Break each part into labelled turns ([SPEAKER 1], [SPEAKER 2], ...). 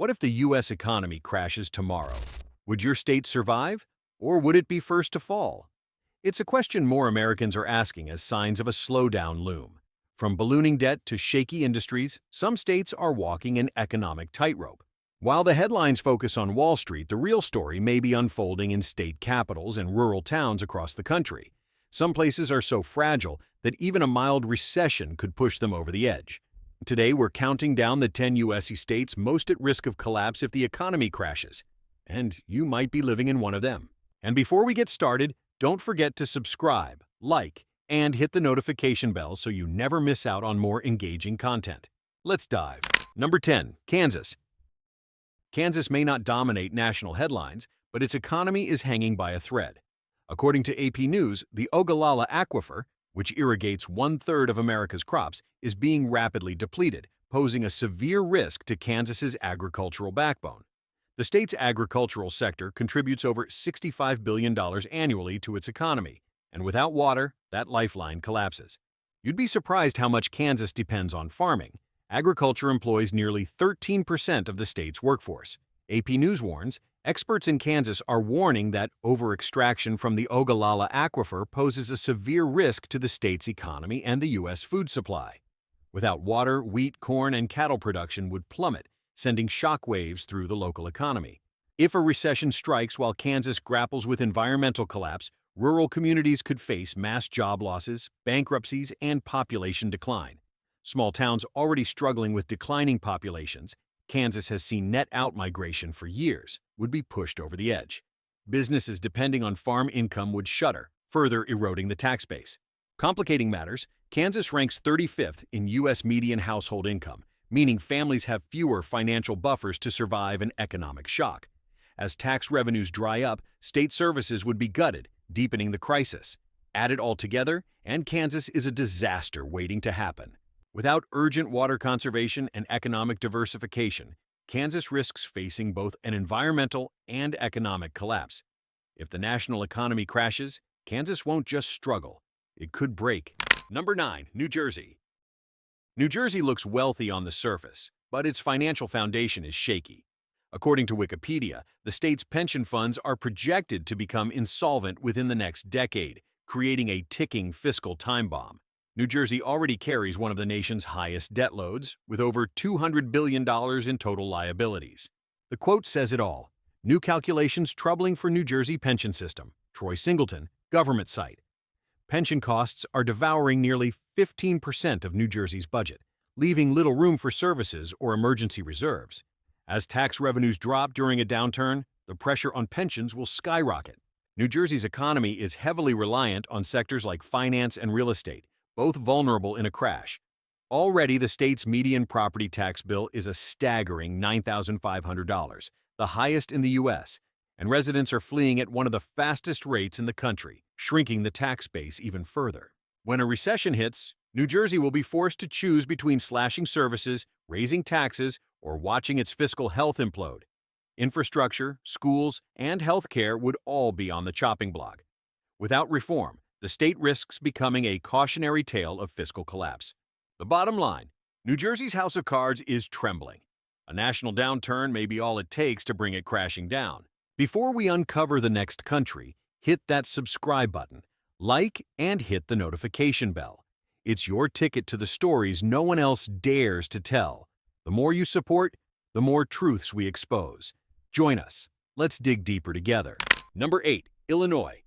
[SPEAKER 1] What if the U.S. economy crashes tomorrow? Would your state survive, or would it be first to fall? It's a question more Americans are asking as signs of a slowdown loom. From ballooning debt to shaky industries, some states are walking an economic tightrope. While the headlines focus on Wall Street, the real story may be unfolding in state capitals and rural towns across the country. Some places are so fragile that even a mild recession could push them over the edge. Today, we're counting down the 10 U.S. states most at risk of collapse if the economy crashes, and you might be living in one of them. And before we get started, don't forget to subscribe, like, and hit the notification bell so you never miss out on more engaging content. Let's dive. Number 10. Kansas. Kansas may not dominate national headlines, but its economy is hanging by a thread. According to AP News, the Ogallala Aquifer, which irrigates one-third of America's crops, is being rapidly depleted, posing a severe risk to Kansas's agricultural backbone. The state's agricultural sector contributes over $65 billion annually to its economy, and without water, that lifeline collapses. You'd be surprised how much Kansas depends on farming. Agriculture employs nearly 13% of the state's workforce. AP News warns, experts in Kansas are warning that over-extraction from the Ogallala Aquifer poses a severe risk to the state's economy and the U.S. food supply. Without water, wheat, corn, and cattle production would plummet, sending shockwaves through the local economy. If a recession strikes while Kansas grapples with environmental collapse, rural communities could face mass job losses, bankruptcies, and population decline. Small towns already struggling with declining populations, Kansas has seen net outmigration for years, would be pushed over the edge. Businesses depending on farm income would shutter, further eroding the tax base. Complicating matters, Kansas ranks 35th in U.S. median household income, meaning families have fewer financial buffers to survive an economic shock. As tax revenues dry up, state services would be gutted, deepening the crisis. Add it all together, and Kansas is a disaster waiting to happen. Without urgent water conservation and economic diversification, Kansas risks facing both an environmental and economic collapse. If the national economy crashes, Kansas won't just struggle, it could break. Number 9. New Jersey. New Jersey looks wealthy on the surface, but its financial foundation is shaky. According to Wikipedia, the state's pension funds are projected to become insolvent within the next decade, creating a ticking fiscal time bomb. New Jersey already carries one of the nation's highest debt loads, with over $200 billion in total liabilities. The quote says it all. New calculations troubling for New Jersey pension system. Troy Singleton, government site. Pension costs are devouring nearly 15% of New Jersey's budget, leaving little room for services or emergency reserves. As tax revenues drop during a downturn, the pressure on pensions will skyrocket. New Jersey's economy is heavily reliant on sectors like finance and real estate, both vulnerable in a crash. Already, the state's median property tax bill is a staggering $9,500, the highest in the U.S., and residents are fleeing at one of the fastest rates in the country, shrinking the tax base even further. When a recession hits, New Jersey will be forced to choose between slashing services, raising taxes, or watching its fiscal health implode. Infrastructure, schools, and healthcare would all be on the chopping block. Without reform, the state risks becoming a cautionary tale of fiscal collapse. The bottom line, New Jersey's house of cards is trembling. A national downturn may be all it takes to bring it crashing down. Before we uncover the next country, hit that subscribe button, like, and hit the notification bell. It's your ticket to the stories no one else dares to tell. The more you support, the more truths we expose. Join us. Let's dig deeper together. Number 8. Illinois.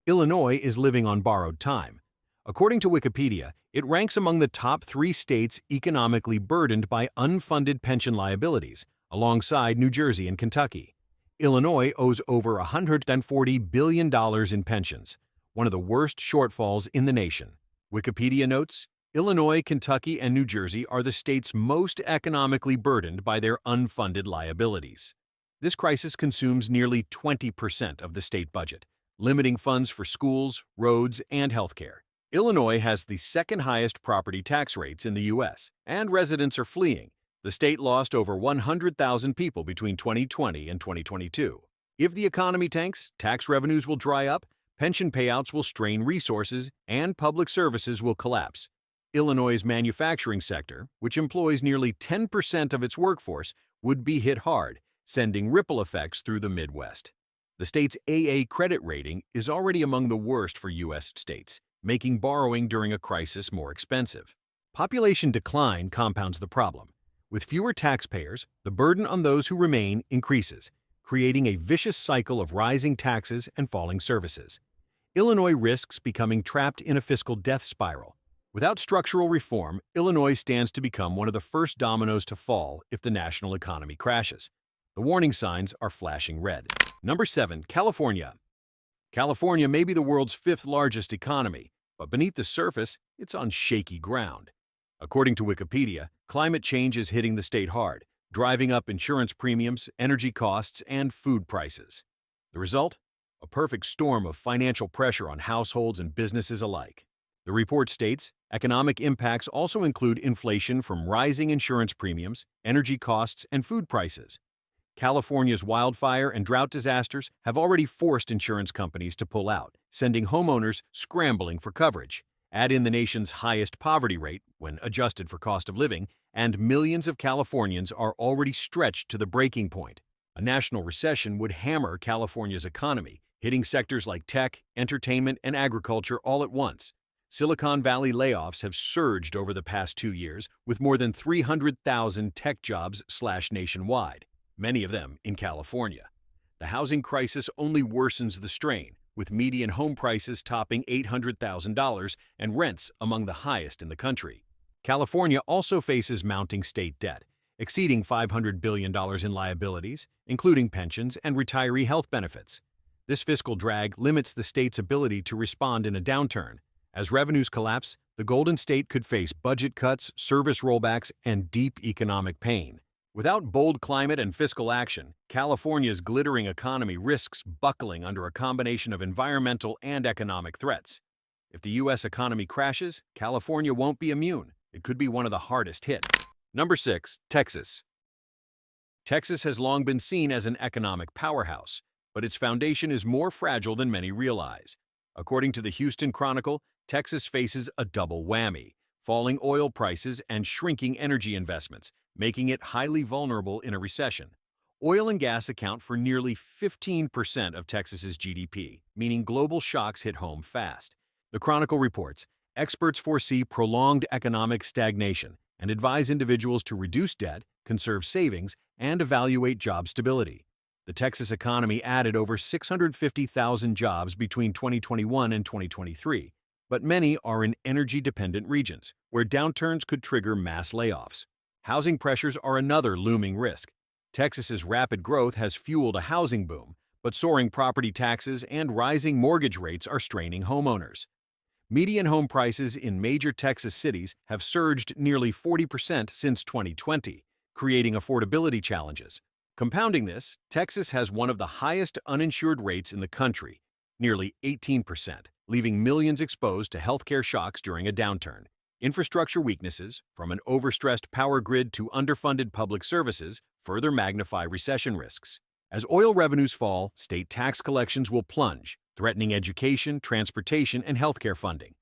[SPEAKER 1] Illinois is living on borrowed time. According to Wikipedia, it ranks among the top 3 states economically burdened by unfunded pension liabilities, alongside New Jersey and Kentucky. Illinois owes over $140 billion in pensions, one of the worst shortfalls in the nation. Wikipedia notes, Illinois, Kentucky, and New Jersey are the states most economically burdened by their unfunded liabilities. This crisis consumes nearly 20% of the state budget, limiting funds for schools, roads, and healthcare. Illinois has the second highest property tax rates in the U.S., and residents are fleeing. The state lost over 100,000 people between 2020 and 2022. If the economy tanks, tax revenues will dry up, pension payouts will strain resources, and public services will collapse. Illinois' manufacturing sector, which employs nearly 10% of its workforce, would be hit hard, sending ripple effects through the Midwest. The state's AA credit rating is already among the worst for U.S. states, making borrowing during a crisis more expensive. Population decline compounds the problem. With fewer taxpayers, the burden on those who remain increases, creating a vicious cycle of rising taxes and falling services. Illinois risks becoming trapped in a fiscal death spiral. Without structural reform, Illinois stands to become one of the first dominoes to fall if the national economy crashes. The warning signs are flashing red. Number 7. California. California may be the world's fifth largest economy, but beneath the surface, it's on shaky ground. According to Wikipedia, climate change is hitting the state hard, driving up insurance premiums, energy costs, and food prices. The result? A perfect storm of financial pressure on households and businesses alike. The report states, economic impacts also include inflation from rising insurance premiums, energy costs, and food prices. California's wildfire and drought disasters have already forced insurance companies to pull out, sending homeowners scrambling for coverage. Add in the nation's highest poverty rate, when adjusted for cost of living, and millions of Californians are already stretched to the breaking point. A national recession would hammer California's economy, hitting sectors like tech, entertainment, and agriculture all at once. Silicon Valley layoffs have surged over the past 2 years, with more than 300,000 tech jobs slashed nationwide, many of them in California. The housing crisis only worsens the strain, with median home prices topping $800,000 and rents among the highest in the country. California also faces mounting state debt, exceeding $500 billion in liabilities, including pensions and retiree health benefits. This fiscal drag limits the state's ability to respond in a downturn. As revenues collapse, the Golden State could face budget cuts, service rollbacks, and deep economic pain. Without bold climate and fiscal action, California's glittering economy risks buckling under a combination of environmental and economic threats. If the U.S. economy crashes, California won't be immune. It could be one of the hardest hit. Number 6. Texas. Texas has long been seen as an economic powerhouse, but its foundation is more fragile than many realize. According to the Houston Chronicle, Texas faces a double whammy: falling oil prices and shrinking energy investments, making it highly vulnerable in a recession. Oil and gas account for nearly 15% of Texas's GDP, meaning global shocks hit home fast. The Chronicle reports, experts foresee prolonged economic stagnation and advise individuals to reduce debt, conserve savings, and evaluate job stability. The Texas economy added over 650,000 jobs between 2021 and 2023, but many are in energy-dependent regions, where downturns could trigger mass layoffs. Housing pressures are another looming risk. Texas's rapid growth has fueled a housing boom, but soaring property taxes and rising mortgage rates are straining homeowners. Median home prices in major Texas cities have surged nearly 40% since 2020, creating affordability challenges. Compounding this, Texas has one of the highest uninsured rates in the country, nearly 18%, leaving millions exposed to healthcare shocks during a downturn. Infrastructure weaknesses, from an overstressed power grid to underfunded public services, further magnify recession risks. As oil revenues fall, state tax collections will plunge, threatening education, transportation, and healthcare funding.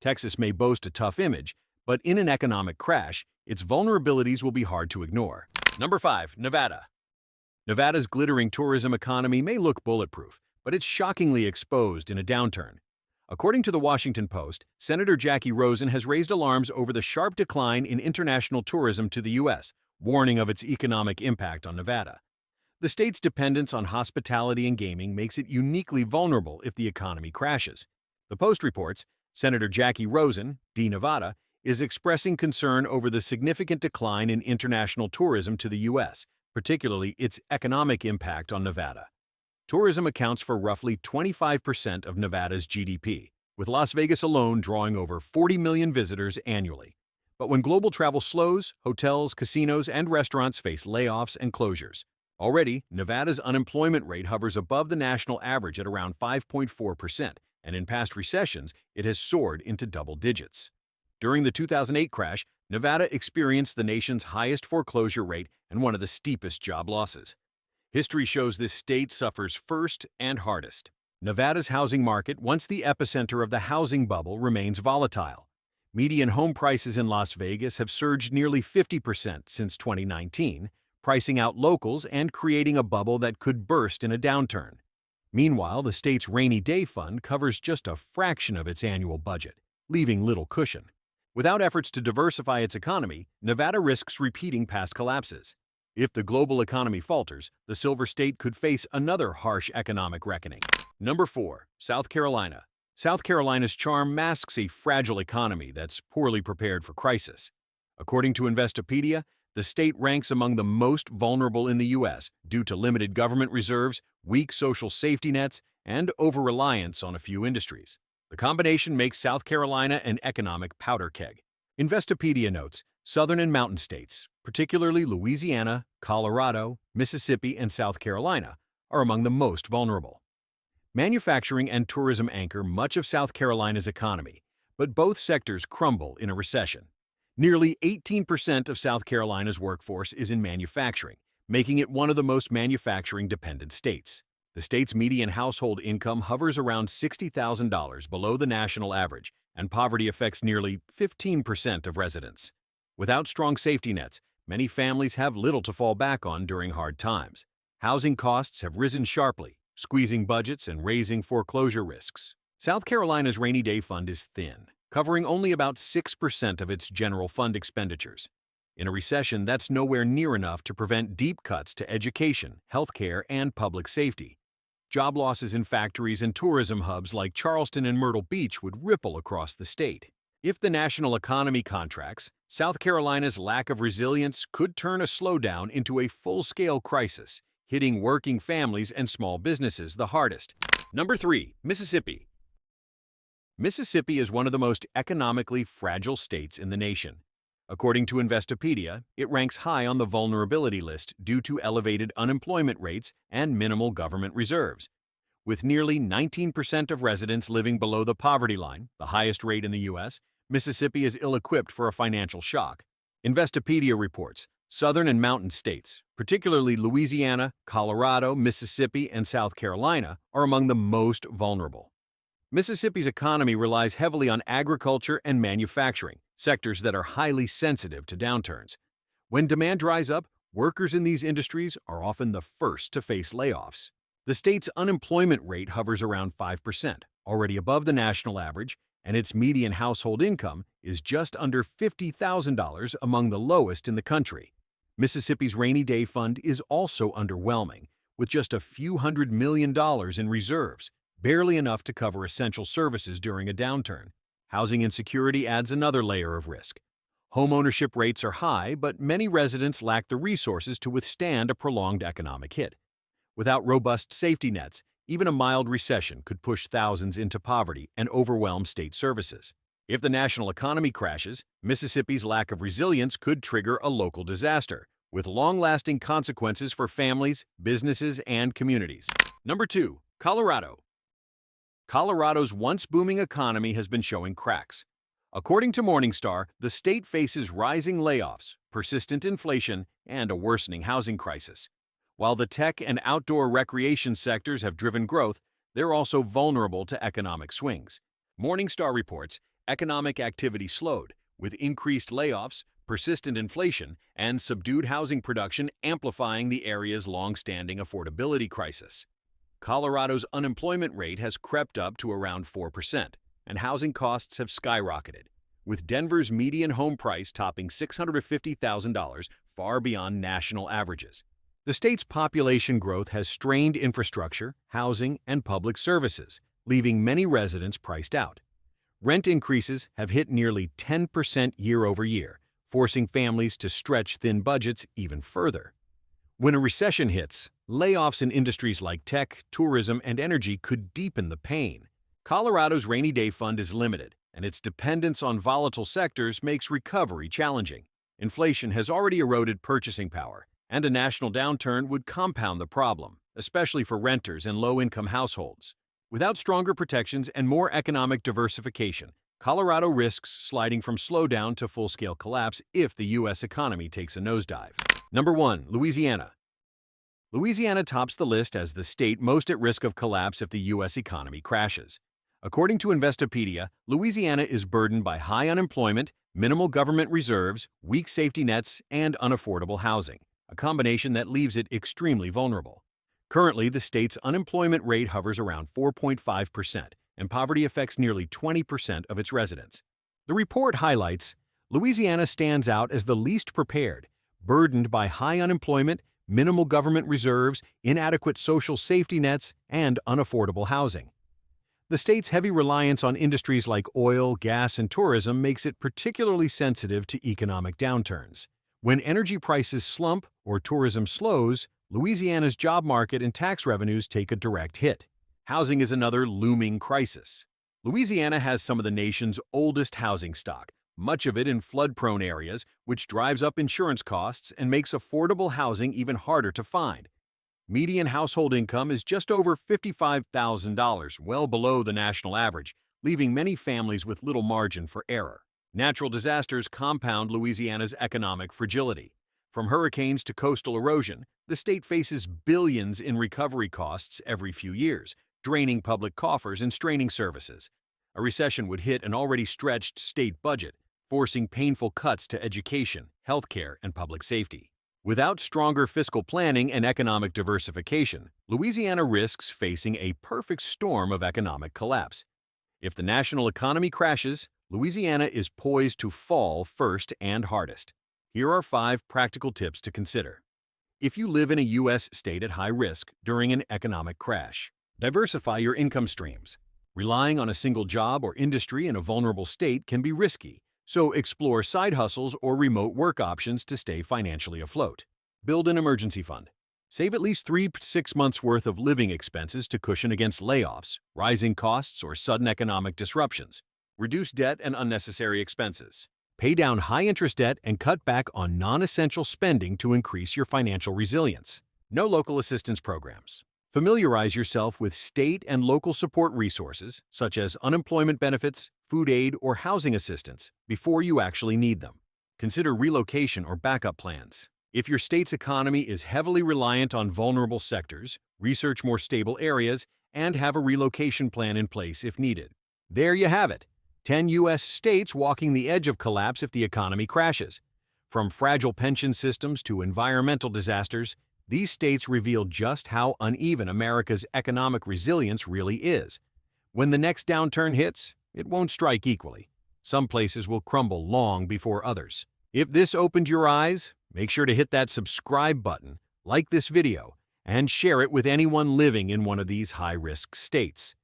[SPEAKER 1] Texas may boast a tough image, but in an economic crash, its vulnerabilities will be hard to ignore. Number 5. Nevada. Nevada's glittering tourism economy may look bulletproof, but it's shockingly exposed in a downturn. According to the Washington Post, Senator Jackie Rosen has raised alarms over the sharp decline in international tourism to the U.S., warning of its economic impact on Nevada. The state's dependence on hospitality and gaming makes it uniquely vulnerable if the economy crashes. The Post reports, Senator Jackie Rosen, D. Nevada, is expressing concern over the significant decline in international tourism to the U.S., particularly its economic impact on Nevada. Tourism accounts for roughly 25% of Nevada's GDP, with Las Vegas alone drawing over 40 million visitors annually. But when global travel slows, hotels, casinos, and restaurants face layoffs and closures. Already, Nevada's unemployment rate hovers above the national average at around 5.4%, and in past recessions, it has soared into double digits. During the 2008 crash, Nevada experienced the nation's highest foreclosure rate and one of the steepest job losses. History shows this state suffers first and hardest. Nevada's housing market, once the epicenter of the housing bubble, remains volatile. Median home prices in Las Vegas have surged nearly 50% since 2019, pricing out locals and creating a bubble that could burst in a downturn. Meanwhile, the state's rainy day fund covers just a fraction of its annual budget, leaving little cushion. Without efforts to diversify its economy, Nevada risks repeating past collapses. If the global economy falters, the Silver State could face another harsh economic reckoning. Number 4. South Carolina. South Carolina's charm masks a fragile economy that's poorly prepared for crisis. According to Investopedia, the state ranks among the most vulnerable in the U.S. due to limited government reserves, weak social safety nets, and over-reliance on a few industries. The combination makes South Carolina an economic powder keg. Investopedia notes, southern and mountain states, particularly Louisiana, Colorado, Mississippi, and South Carolina, are among the most vulnerable. Manufacturing and tourism anchor much of South Carolina's economy, but both sectors crumble in a recession. Nearly 18% of South Carolina's workforce is in manufacturing, making it one of the most manufacturing-dependent states. The state's median household income hovers around $60,000 below the national average, and poverty affects nearly 15% of residents. Without strong safety nets, many families have little to fall back on during hard times. Housing costs have risen sharply, squeezing budgets and raising foreclosure risks. South Carolina's rainy day fund is thin, covering only about 6% of its general fund expenditures. In a recession, that's nowhere near enough to prevent deep cuts to education, healthcare, and public safety. Job losses in factories and tourism hubs like Charleston and Myrtle Beach would ripple across the state. If the national economy contracts, South Carolina's lack of resilience could turn a slowdown into a full-scale crisis, hitting working families and small businesses the hardest. Number 3. Mississippi. Mississippi is one of the most economically fragile states in the nation. According to Investopedia, it ranks high on the vulnerability list due to elevated unemployment rates and minimal government reserves. With nearly 19% of residents living below the poverty line, the highest rate in the U.S., Mississippi is ill-equipped for a financial shock. Investopedia reports, southern and mountain states, particularly Louisiana, Colorado, Mississippi, and South Carolina, are among the most vulnerable. Mississippi's economy relies heavily on agriculture and manufacturing, sectors that are highly sensitive to downturns. When demand dries up, workers in these industries are often the first to face layoffs. The state's unemployment rate hovers around 5%, already above the national average, and its median household income is just under $50,000, among the lowest in the country. Mississippi's rainy day fund is also underwhelming, with just a few $100 million in reserves, barely enough to cover essential services during a downturn. Housing insecurity adds another layer of risk. Homeownership rates are high, but many residents lack the resources to withstand a prolonged economic hit. Without robust safety nets, even a mild recession could push thousands into poverty and overwhelm state services. If the national economy crashes, Mississippi's lack of resilience could trigger a local disaster, with long-lasting consequences for families, businesses, and communities. Number 2. Colorado. Colorado's once booming economy has been showing cracks. According to Morningstar, the state faces rising layoffs, persistent inflation, and a worsening housing crisis. While the tech and outdoor recreation sectors have driven growth, they're also vulnerable to economic swings. Morningstar reports economic activity slowed, with increased layoffs, persistent inflation, and subdued housing production amplifying the area's long-standing affordability crisis. Colorado's unemployment rate has crept up to around 4%, and housing costs have skyrocketed, with Denver's median home price topping $650,000, far beyond national averages. The state's population growth has strained infrastructure, housing, and public services, leaving many residents priced out. Rent increases have hit nearly 10% year over year, forcing families to stretch thin budgets even further. When a recession hits, layoffs in industries like tech, tourism, and energy could deepen the pain. Colorado's rainy day fund is limited, and its dependence on volatile sectors makes recovery challenging. Inflation has already eroded purchasing power, and a national downturn would compound the problem, especially for renters and low-income households. Without stronger protections and more economic diversification, Colorado risks sliding from slowdown to full-scale collapse if the U.S. economy takes a nosedive. Number 1. Louisiana. Louisiana tops the list as the state most at risk of collapse if the U.S. economy crashes. According to Investopedia, Louisiana is burdened by high unemployment, minimal government reserves, weak safety nets, and unaffordable housing, a combination that leaves it extremely vulnerable. Currently, the state's unemployment rate hovers around 4.5%, and poverty affects nearly 20% of its residents. The report highlights Louisiana stands out as the least prepared, burdened by high unemployment, minimal government reserves, inadequate social safety nets, and unaffordable housing. The state's heavy reliance on industries like oil, gas, and tourism makes it particularly sensitive to economic downturns. When energy prices slump or tourism slows, Louisiana's job market and tax revenues take a direct hit. Housing is another looming crisis. Louisiana has some of the nation's oldest housing stock, much of it in flood-prone areas, which drives up insurance costs and makes affordable housing even harder to find. Median household income is just over $55,000, well below the national average, leaving many families with little margin for error. Natural disasters compound Louisiana's economic fragility. From hurricanes to coastal erosion, the state faces billions in recovery costs every few years, draining public coffers and straining services. A recession would hit an already stretched state budget, forcing painful cuts to education, healthcare, and public safety. Without stronger fiscal planning and economic diversification, Louisiana risks facing a perfect storm of economic collapse. If the national economy crashes, Louisiana is poised to fall first and hardest. Here are 5 practical tips to consider. If you live in a U.S. state at high risk during an economic crash, diversify your income streams. Relying on a single job or industry in a vulnerable state can be risky, so explore side hustles or remote work options to stay financially afloat. Build an emergency fund. Save at least 3 to 6 months' worth of living expenses to cushion against layoffs, rising costs, or sudden economic disruptions. Reduce debt and unnecessary expenses. Pay down high-interest debt and cut back on non-essential spending to increase your financial resilience. No local assistance programs. Familiarize yourself with state and local support resources, such as unemployment benefits, food aid, or housing assistance, before you actually need them. Consider relocation or backup plans. If your state's economy is heavily reliant on vulnerable sectors, research more stable areas and have a relocation plan in place if needed. There you have it. 10 U.S. states walking the edge of collapse if the economy crashes. From fragile pension systems to environmental disasters, these states reveal just how uneven America's economic resilience really is. When the next downturn hits, it won't strike equally. Some places will crumble long before others. If this opened your eyes, make sure to hit that subscribe button, like this video, and share it with anyone living in one of these high-risk states.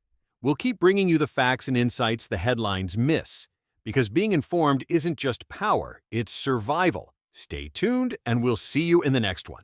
[SPEAKER 1] We'll keep bringing you the facts and insights the headlines miss, because being informed isn't just power, it's survival. Stay tuned, and we'll see you in the next one.